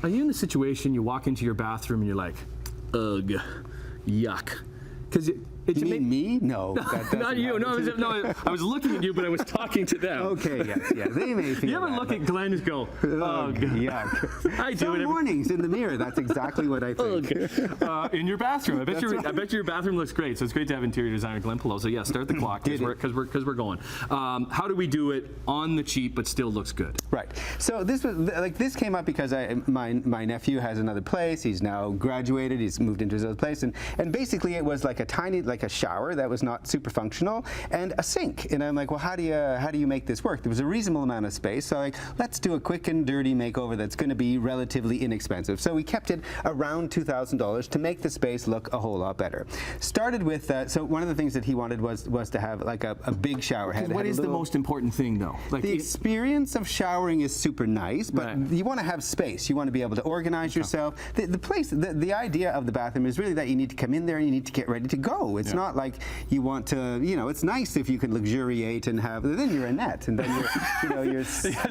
Are you in the situation you walk into your bathroom and you're like, ugh, yuck? Because You mean me? No. Not you. No, I was looking at you, but I was talking to them. Okay, yes. They may feel You ever look at Glenn and go, ugh. Yuck. I do Some it every mornings in the mirror, that's exactly what I think. in your bathroom. I bet your bathroom looks great. So it's great to have interior designer Glen Peloso. Yeah, start the clock because we're going. How do we do it on the cheap but still looks good? Right. So this came up because my nephew has another place. He's now graduated. He's moved into his other place, and basically it was like a shower that was not super functional and a sink. And I'm like, well, how do you make this work? There was a reasonable amount of space, so like, let's do a quick and dirty makeover that's going to be relatively inexpensive. So we kept it around $2,000 to make the space look a whole lot better. Started with so one of the things that he wanted was to have like a big shower head. What is the most important thing though? Like the experience of showering is super nice, but you want to have space. You want to be able to organize yourself. The idea of the bathroom is really that you need to come in there and you need to get ready to go. It's not like you want to, it's nice if you can luxuriate and have, then you're Annette, and then you're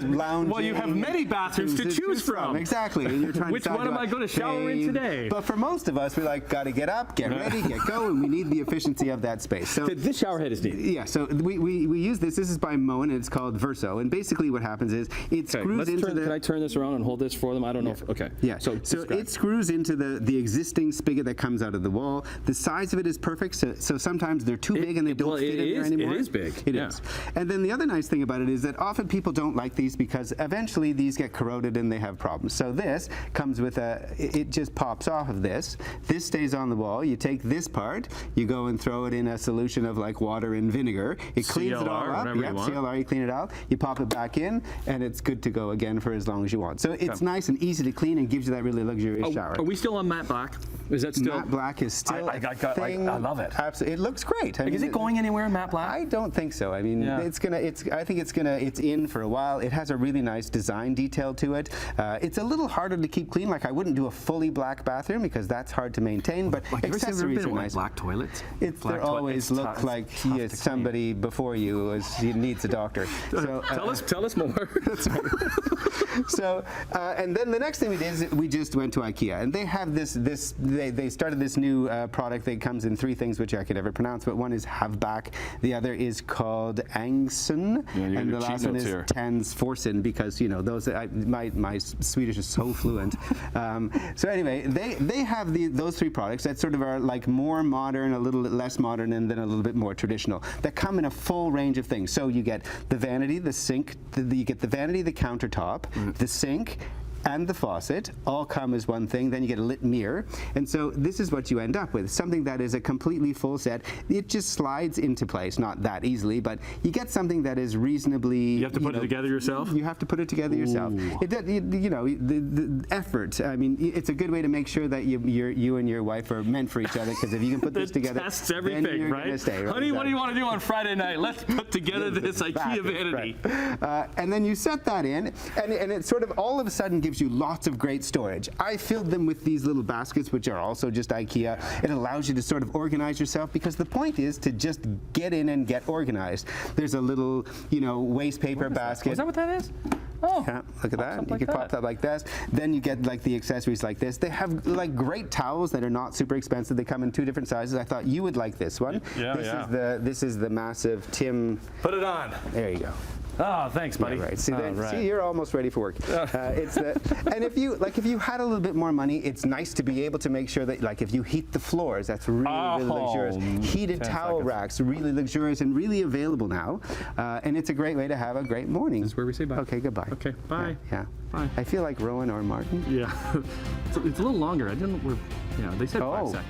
lounging. Well, you have many bathrooms to choose from. Exactly. And you're trying Which to one am I going to shower in today? But for most of us, we got to get up, get ready, get going. We need the efficiency of that space. So this shower head is neat. Yeah, so we use this. This is by Moen, and it's called Verso. And basically what happens is it screws into the... Can I turn this around and hold this for them? I don't know if... Okay. Yeah, so it screws into the existing spigot that comes out of the wall. The size of it is perfect, so sometimes they're too big and they don't fit in there anymore. It is big. It is. And then the other nice thing about it is that often people don't like these because eventually these get corroded and they have problems. So this comes with it just pops off of this. This stays on the wall. You take this part, you go and throw it in a solution of like water and vinegar. It cleans it all up. Yeah, CLR, you clean it out. You pop it back in and it's good to go again for as long as you want. So it's nice and easy to clean and gives you that really luxurious shower. Are we still on matte black? Is that still? Matte black is still a thing. I love it. Absolutely. It looks great. Is it going anywhere, matte black? I don't think so. I mean, I think it's in for a while. It has a really nice design detail to it. It's a little harder to keep clean. Like I wouldn't do a fully black bathroom because that's hard to maintain. But accessories are nice. Black toilets. They always look like somebody before you needs a doctor. So tell us more. That's right. So and then the next thing we did is we just went to IKEA, and they have they started this new product that comes in three things which I could never pronounce, but one is Havback, the other is called Angsen, and the last one is Tansforsen, because those my Swedish is so fluent. So anyway, they have those three products that sort of are like more modern, a little less modern, and then a little bit more traditional, that come in a full range of things. So you get the vanity, the sink, you get the vanity, the countertop, the sink, and the faucet all come as one thing. Then you get a lit mirror, and so this is what you end up with, something that is a completely full set. It just slides into place, not that easily, but you get something that is reasonably... You have to put it together yourself? You have to put it together yourself. The effort, I mean, it's a good way to make sure that you and your wife are meant for each other, because if you can put this together, tests everything, then you're right? Gonna stay, right? Honey, what do you want to do on Friday night? Let's put together this IKEA vanity. Right. And then you set that in, and it sort of all of a sudden gives you lots of great storage. I filled them with these little baskets, which are also just IKEA. It allows you to sort of organize yourself, because the point is to just get in and get organized. There's a little, waste paper basket. Is that what that is? Oh, yeah, look at that. You can pop that like this. Then you get like the accessories like this. They have like great towels that are not super expensive. They come in two different sizes. I thought you would like this one. This is the massive Tim. Put it on. There you go. Oh, thanks, buddy. Yeah, right. See, you're almost ready for work. And if you had a little bit more money, it's nice to be able to make sure that, like, if you heat the floors, that's really luxurious. Heated towel racks, really luxurious and really available now. And it's a great way to have a great morning. This is where we say bye. Okay, goodbye. Okay, bye. Yeah. Bye. I feel like Rowan or Martin. Yeah. It's a little longer. I didn't. They said 5 seconds.